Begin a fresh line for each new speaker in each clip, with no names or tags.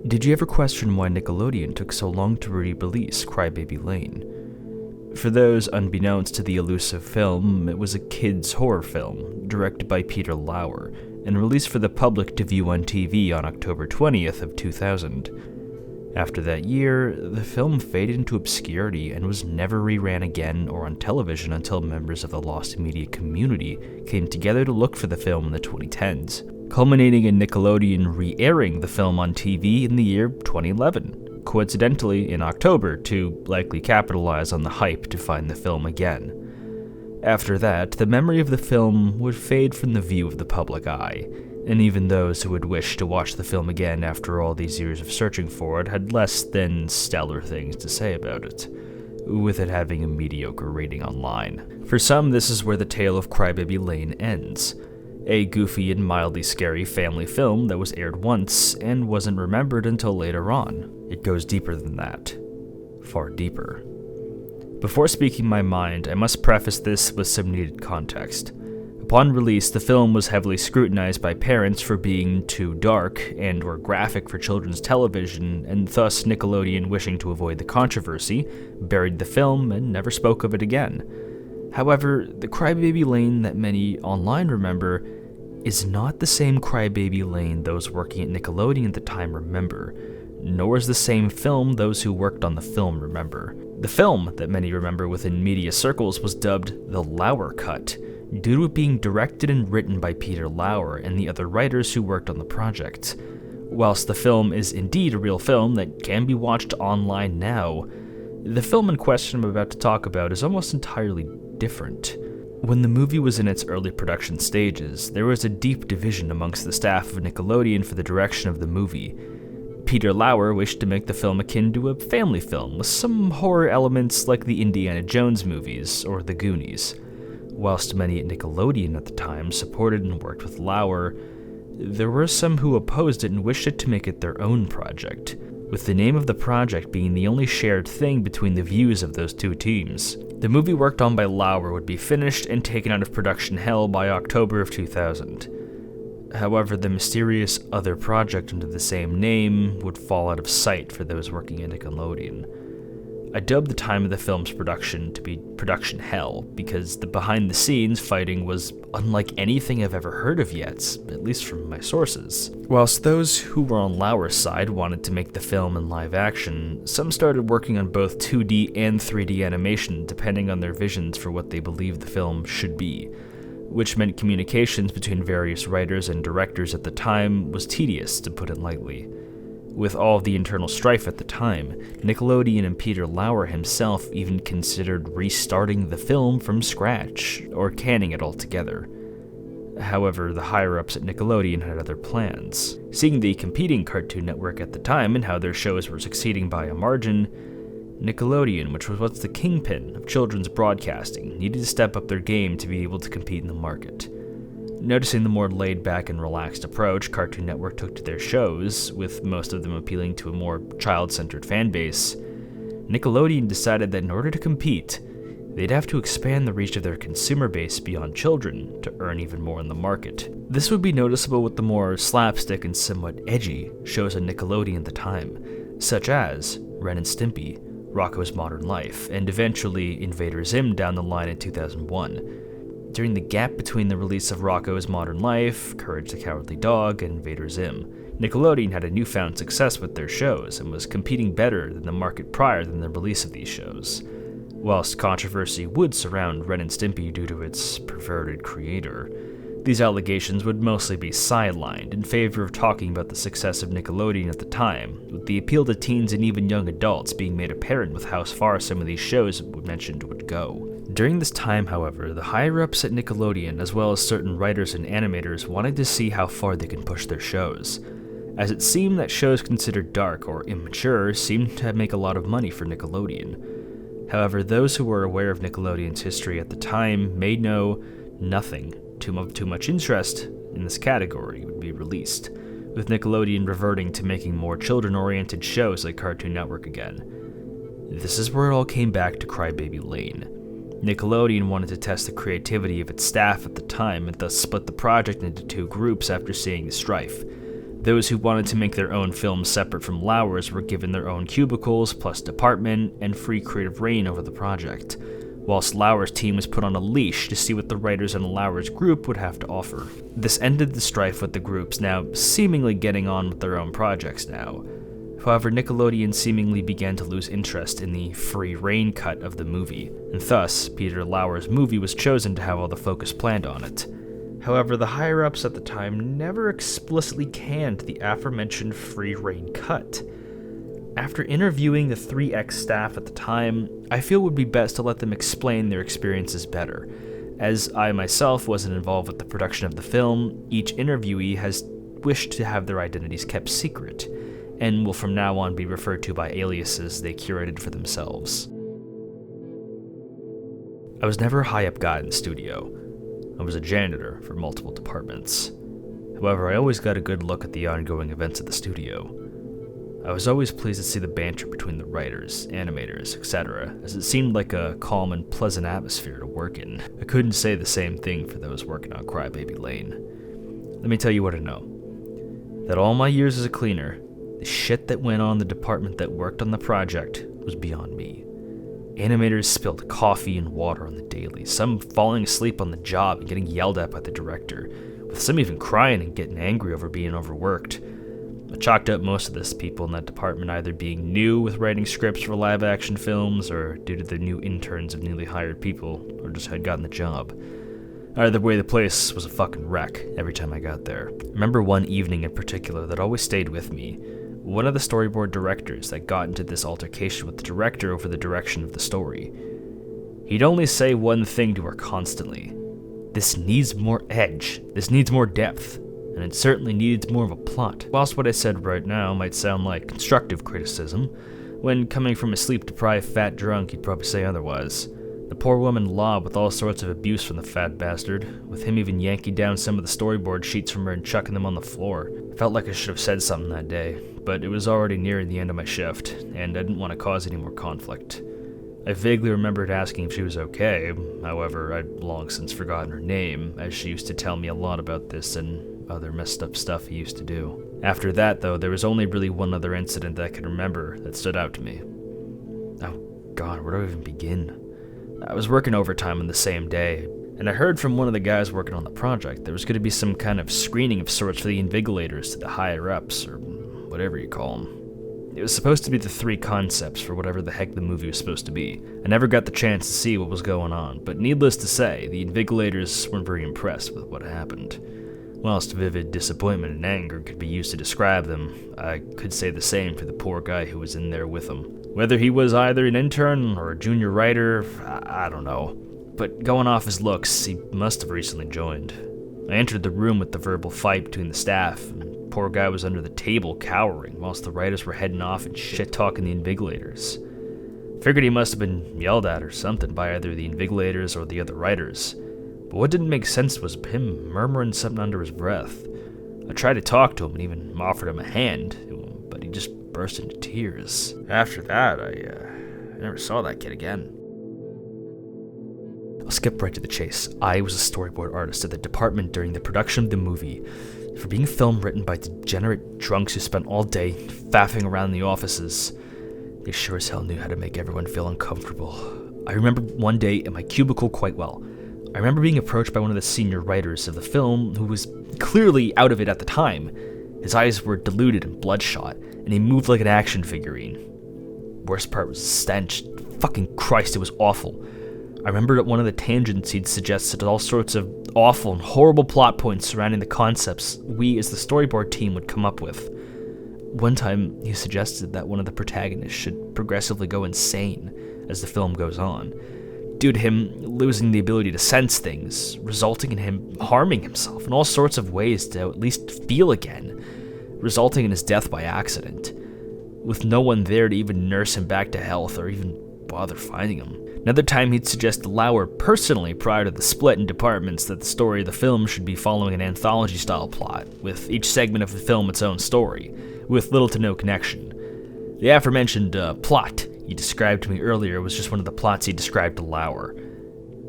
Did you ever question why Nickelodeon took so long to re-release Crybaby Lane? For those unbeknownst to the elusive film, it was a kids' horror film, directed by Peter Lauer, and released for the public to view on TV on October 20th of 2000. After that year, the film faded into obscurity and was never reran again or on television until members of the lost media community came together to look for the film in the 2010s, culminating in Nickelodeon re-airing the film on TV in the year 2011, coincidentally in October to likely capitalize on the hype to find the film again. After that, the memory of the film would fade from the view of the public eye, and even those who would wish to watch the film again after all these years of searching for it had less than stellar things to say about it, with it having a mediocre rating online. For some, this is where the tale of Crybaby Lane ends. A goofy and mildly scary family film that was aired once and wasn't remembered until later on. It goes deeper than that. Far deeper. Before speaking my mind, I must preface this with some needed context. Upon release, the film was heavily scrutinized by parents for being too dark and or graphic for children's television, and thus Nickelodeon, wishing to avoid the controversy, buried the film and never spoke of it again. However, the Crybaby Lane that many online remember is not the same Crybaby Lane those working at Nickelodeon at the time remember, nor is the same film those who worked on the film remember. The film that many remember within media circles was dubbed the Lauer Cut, due to it being directed and written by Peter Lauer and the other writers who worked on the project. Whilst the film is indeed a real film that can be watched online now, the film in question I'm about to talk about is almost entirely different. When the movie was in its early production stages, there was a deep division amongst the staff of Nickelodeon for the direction of the movie. Peter Lauer wished to make the film akin to a family film with some horror elements like the Indiana Jones movies or the Goonies. Whilst many at Nickelodeon at the time supported and worked with Lauer, there were some who opposed it and wished it to make it their own project, with the name of the project being the only shared thing between the views of those two teams. The movie worked on by Lauer would be finished and taken out of production hell by October of 2000. However, the mysterious other project under the same name would fall out of sight for those working at Nickelodeon. I dubbed the time of the film's production to be production hell because the behind-the-scenes fighting was unlike anything I've ever heard of yet, at least from my sources. Whilst those who were on Lauer's side wanted to make the film in live action, some started working on both 2D and 3D animation depending on their visions for what they believed the film should be, which meant communications between various writers and directors at the time was tedious, to put it lightly. With all of the internal strife at the time, Nickelodeon and Peter Lauer himself even considered restarting the film from scratch, or canning it altogether. However, the higher-ups at Nickelodeon had other plans. Seeing the competing Cartoon Network at the time and how their shows were succeeding by a margin, Nickelodeon, which was once the kingpin of children's broadcasting, needed to step up their game to be able to compete in the market. Noticing the more laid-back and relaxed approach Cartoon Network took to their shows, with most of them appealing to a more child-centered fanbase, Nickelodeon decided that in order to compete, they'd have to expand the reach of their consumer base beyond children to earn even more in the market. This would be noticeable with the more slapstick and somewhat edgy shows on Nickelodeon at the time, such as Ren and Stimpy, Rocko's Modern Life, and eventually Invader Zim down the line in 2001. During the gap between the release of Rocko's Modern Life, Courage the Cowardly Dog, and Invader Zim, Nickelodeon had a newfound success with their shows and was competing better than the market prior than the release of these shows. Whilst controversy would surround Ren and Stimpy due to its perverted creator, these allegations would mostly be sidelined in favor of talking about the success of Nickelodeon at the time, with the appeal to teens and even young adults being made apparent with how far some of these shows mentioned would go. During this time, however, the higher-ups at Nickelodeon, as well as certain writers and animators, wanted to see how far they can push their shows, as it seemed that shows considered dark or immature seemed to make a lot of money for Nickelodeon. However, those who were aware of Nickelodeon's history at the time may know nothing too much interest in this category would be released, with Nickelodeon reverting to making more children-oriented shows like Cartoon Network again. This is where it all came back to Crybaby Lane. Nickelodeon wanted to test the creativity of its staff at the time and thus split the project into two groups after seeing the strife. Those who wanted to make their own films separate from Lauer's were given their own cubicles, plus department, and free creative reign over the project, whilst Lauer's team was put on a leash to see what the writers in Lauer's group would have to offer. This ended the strife with the groups now seemingly getting on with their own projects now. However, Nickelodeon seemingly began to lose interest in the free reign cut of the movie, and thus, Peter Lauer's movie was chosen to have all the focus planned on it. However, the higher-ups at the time never explicitly canned the aforementioned free reign cut. After interviewing the 3X staff at the time, I feel it would be best to let them explain their experiences better. As I myself wasn't involved with the production of the film, each interviewee has wished to have their identities kept secret, and will from now on be referred to by aliases they curated for themselves. I was never a high-up guy in the studio. I was a janitor for multiple departments. However, I always got a good look at the ongoing events at the studio. I was always pleased to see the banter between the writers, animators, etc., as it seemed like a calm and pleasant atmosphere to work in. I couldn't say the same thing for those working on Crybaby Lane. Let me tell you what I know. That all my years as a cleaner, the shit that went on in the department that worked on the project was beyond me. Animators spilled coffee and water on the daily, some falling asleep on the job and getting yelled at by the director, with some even crying and getting angry over being overworked. I chalked up most of this people in that department either being new with writing scripts for live-action films, or due to the new interns of newly hired people, or just had gotten the job. Either way, the place was a fucking wreck every time I got there. I remember one evening in particular that always stayed with me. One of the storyboard directors that got into this altercation with the director over the direction of the story. He'd only say one thing to her constantly. This needs more edge, this needs more depth, and it certainly needs more of a plot. Whilst what I said right now might sound like constructive criticism, when coming from a sleep-deprived fat drunk he'd probably say otherwise. The poor woman lobbed with all sorts of abuse from the fat bastard, with him even yanking down some of the storyboard sheets from her and chucking them on the floor. I felt like I should have said something that day, but it was already nearing the end of my shift, and I didn't want to cause any more conflict. I vaguely remembered asking if she was okay, however, I'd long since forgotten her name, as she used to tell me a lot about this and other messed up stuff he used to do. After that, though, there was only really one other incident that I could remember that stood out to me. Oh god, where do I even begin? I was working overtime on the same day, and I heard from one of the guys working on the project there was going to be some kind of screening of sorts for the invigilators to the higher-ups, or whatever you call them. It was supposed to be the 3 concepts for whatever the heck the movie was supposed to be. I never got the chance to see what was going on, but needless to say, the invigilators weren't very impressed with what happened. Whilst vivid disappointment and anger could be used to describe them, I could say the same for the poor guy who was in there with them. Whether he was either an intern or a junior writer, I don't know. But going off his looks, he must have recently joined. I entered the room with the verbal fight between the staff, and the poor guy was under the table cowering, whilst the writers were heading off and shit-talking the invigilators. Figured he must have been yelled at or something by either the invigilators or the other writers. But what didn't make sense was him murmuring something under his breath. I tried to talk to him and even offered him a hand, but he just burst into tears. After that, I never saw that kid again. I'll skip right to the chase. I was a storyboard artist at the department during the production of the movie. For being a film written by degenerate drunks who spent all day faffing around the offices, they sure as hell knew how to make everyone feel uncomfortable. I remember one day in my cubicle quite well. I remember being approached by one of the senior writers of the film who was clearly out of it at the time. His eyes were diluted and bloodshot, and he moved like an action figurine. Worst part was the stench. Fucking Christ, it was awful. I remember at one of the tangents he'd suggested all sorts of awful and horrible plot points surrounding the concepts we as the storyboard team would come up with. One time, he suggested that one of the protagonists should progressively go insane as the film goes on, due to him losing the ability to sense things, resulting in him harming himself in all sorts of ways to at least feel again, resulting in his death by accident, with no one there to even nurse him back to health or even bother finding him. Another time he'd suggest to Lauer personally prior to the split in departments that the story of the film should be following an anthology-style plot, with each segment of the film its own story, with little to no connection. The aforementioned plot he described to me earlier was just one of the plots he described to Lauer.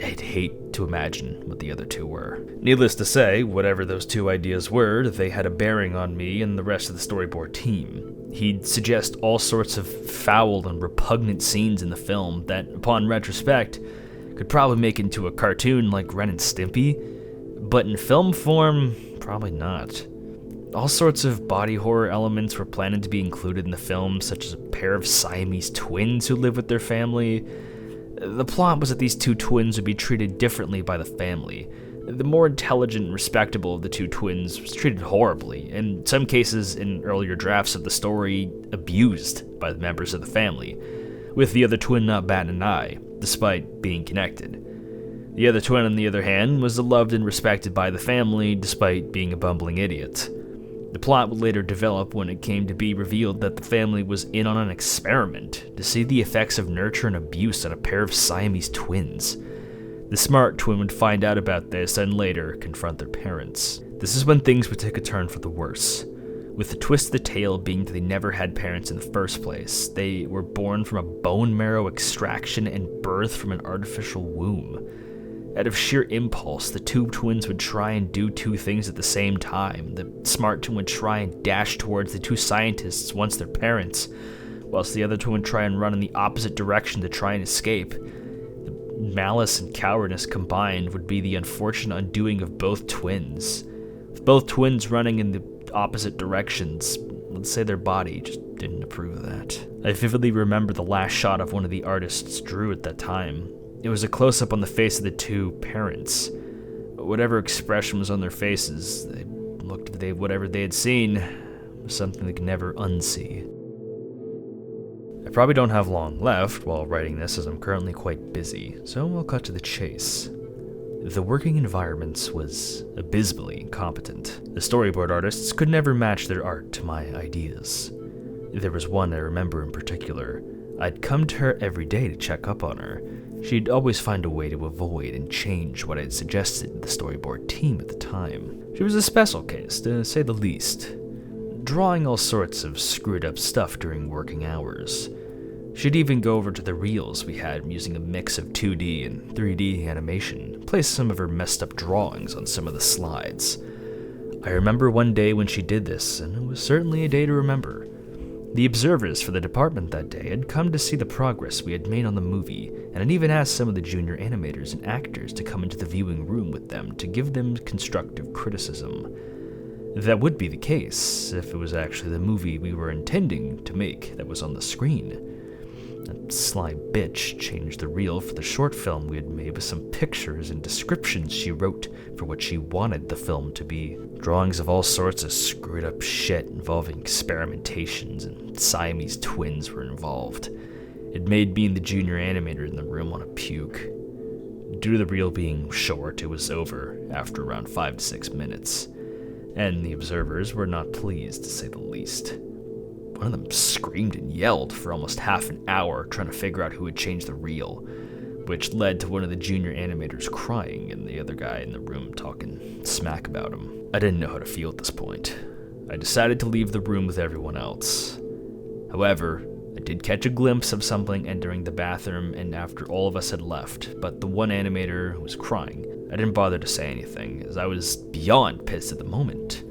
I'd hate to imagine what the other two were. Needless to say, whatever those two ideas were, they had a bearing on me and the rest of the storyboard team. He'd suggest all sorts of foul and repugnant scenes in the film that, upon retrospect, could probably make into a cartoon like Ren and Stimpy, but in film form, probably not. All sorts of body horror elements were planned to be included in the film, such as a pair of Siamese twins who live with their family. The plot was that these two twins would be treated differently by the family. The more intelligent and respectable of the two twins was treated horribly, in some cases in earlier drafts of the story, abused by the members of the family, with the other twin not batting an eye, despite being connected. The other twin, on the other hand, was loved and respected by the family, despite being a bumbling idiot. The plot would later develop when it came to be revealed that the family was in on an experiment to see the effects of nurture and abuse on a pair of Siamese twins. The smart twin would find out about this and later confront their parents. This is when things would take a turn for the worse, with the twist of the tale being that they never had parents in the first place. They were born from a bone marrow extraction and birth from an artificial womb. Out of sheer impulse, the two twins would try and do two things at the same time. The smart twin would try and dash towards the two scientists once they're parents, whilst the other twin would try and run in the opposite direction to try and escape. The malice and cowardice combined would be the unfortunate undoing of both twins. With both twins running in the opposite directions, let's say their body just didn't approve of that. I vividly remember the last shot of one of the artists drew at that time. It was a close-up on the face of the two parents. Whatever expression was on their faces, they looked at whatever they had seen was something they could never unsee. I probably don't have long left while writing this, as I'm currently quite busy, so I'll cut to the chase. The working environment was abysmally incompetent. The storyboard artists could never match their art to my ideas. There was one I remember in particular. I'd come to her every day to check up on her. She'd always find a way to avoid and change what I'd suggested to the storyboard team at the time. She was a special case, to say the least, drawing all sorts of screwed up stuff during working hours. She'd even go over to the reels we had using a mix of 2D and 3D animation, place some of her messed up drawings on some of the slides. I remember one day when she did this, and it was certainly a day to remember. The observers for the department that day had come to see the progress we had made on the movie, and had even asked some of the junior animators and actors to come into the viewing room with them to give them constructive criticism. That would be the case if it was actually the movie we were intending to make that was on the screen. That sly bitch changed the reel for the short film we had made with some pictures and descriptions she wrote for what she wanted the film to be. Drawings of all sorts of screwed up shit involving experimentations, and Siamese twins were involved. It made me and the junior animator in the room want to puke. Due to the reel being short, it was over after around 5 to 6 minutes, and the observers were not pleased, to say the least. One of them screamed and yelled for almost half an hour trying to figure out who had changed the reel, which led to one of the junior animators crying and the other guy in the room talking smack about him. I didn't know how to feel at this point. I decided to leave the room with everyone else. However, I did catch a glimpse of something entering the bathroom and after all of us had left, but the one animator who was crying, I didn't bother to say anything, as I was beyond pissed at the moment,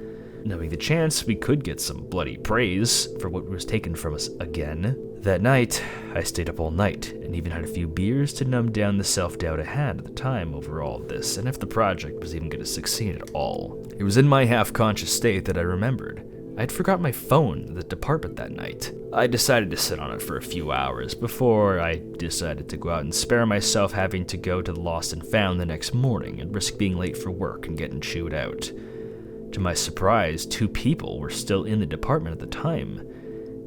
knowing the chance we could get some bloody praise for what was taken from us again. That night, I stayed up all night, and even had a few beers to numb down the self-doubt I had at the time over all of this, and if the project was even going to succeed at all. It was in my half-conscious state that I remembered. I'd forgot my phone at the department that night. I decided to sit on it for a few hours before I decided to go out and spare myself having to go to the Lost and Found the next morning and risk being late for work and getting chewed out. To my surprise, 2 people were still in the department at the time.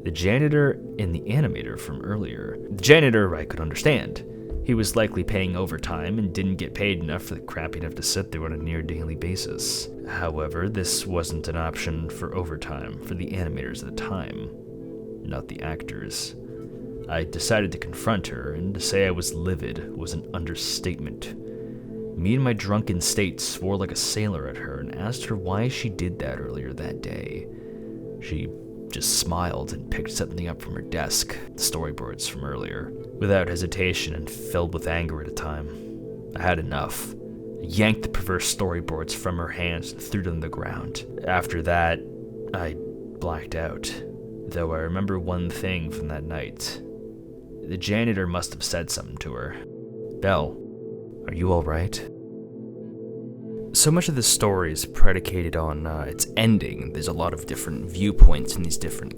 The janitor and the animator from earlier. The janitor I could understand. He was likely paying overtime and didn't get paid enough for the crap he'd have to sit through on a near daily basis. However, this wasn't an option for overtime for the animators at the time, not the actors. I decided to confront her, and to say I was livid was an understatement. Me in my drunken state swore like a sailor at her and asked her why she did that earlier that day. She just smiled and picked something up from her desk, the storyboards from earlier, without hesitation and filled with anger at a time. I had enough. yanked the perverse storyboards from her hands and threw them on the ground. After that, I blacked out, though I remember one thing from that night. The janitor must have said something to her. "Belle, are you alright?" So much of this story is predicated on its ending. There's a lot of different viewpoints and these different,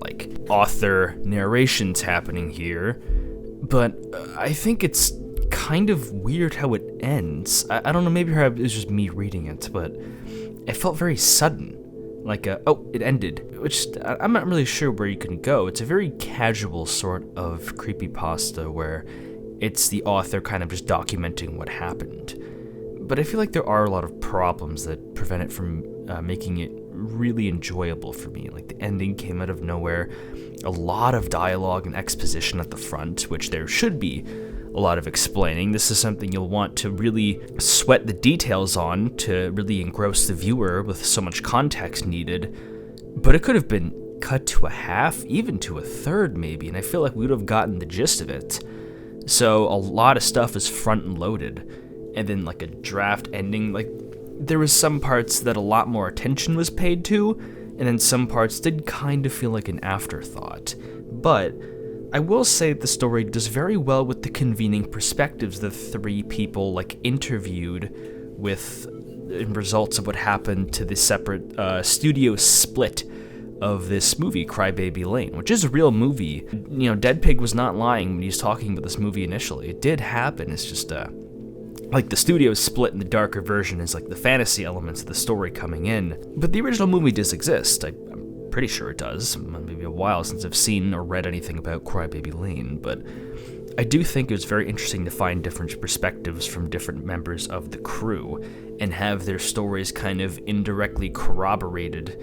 author narrations happening here. But I think it's kind of weird how it ends. I don't know, maybe it was just me reading it, but it felt very sudden. It ended, which I'm not really sure where you can go. It's a very casual sort of creepypasta where it's the author kind of just documenting what happened. But I feel like there are a lot of problems that prevent it from making it really enjoyable for me. Like, the ending came out of nowhere, a lot of dialogue and exposition at the front, which there should be a lot of explaining. This is something you'll want to really sweat the details on to really engross the viewer with so much context needed. But it could have been cut to a half, even to a third maybe, and I feel like we would have gotten the gist of it. So a lot of stuff is front and loaded, and then a draft ending. There was some parts that a lot more attention was paid to, and then some parts did kind of feel like an afterthought. But I will say the story does very well with the convening perspectives the three people interviewed with results of what happened to the separate studio split of this movie, Crybaby Lane, which is a real movie. Deadpig was not lying when he was talking about this movie initially. It did happen. It's just the studio split, and the darker version is the fantasy elements of the story coming in. But the original movie does exist. I'm pretty sure it does. Maybe a while since I've seen or read anything about Crybaby Lane, but I do think it was very interesting to find different perspectives from different members of the crew and have their stories kind of indirectly corroborated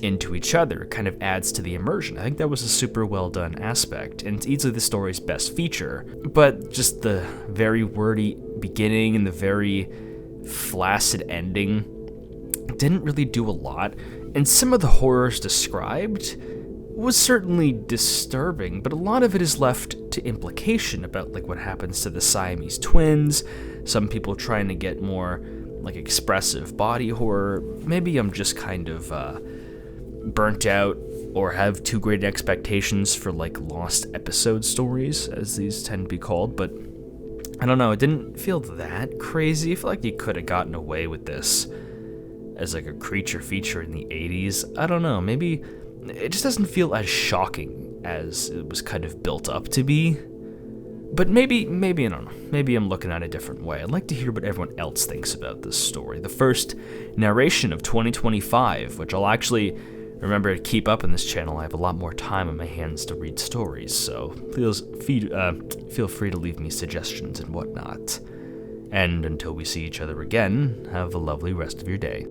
into each other. It kind of adds to the immersion. I think that was a super well done aspect, and it's easily the story's best feature. But just the very wordy beginning and the very flaccid ending didn't really do a lot. And some of the horrors described was certainly disturbing, but a lot of it is left to implication about what happens to the Siamese twins. Some people trying to get more expressive body horror. Maybe I'm just kind of burnt out or have too great expectations for lost episode stories, as these tend to be called. But I don't know, it didn't feel that crazy. I feel like you could have gotten away with this as a creature feature in the 80s. I don't know, maybe it just doesn't feel as shocking as it was kind of built up to be. But maybe I don't know, maybe I'm looking at it a different way. I'd like to hear what everyone else thinks about this story. The first narration of 2025, which I'll actually remember to keep up on this channel. I have a lot more time on my hands to read stories, so feel free to leave me suggestions and whatnot. And until we see each other again, have a lovely rest of your day.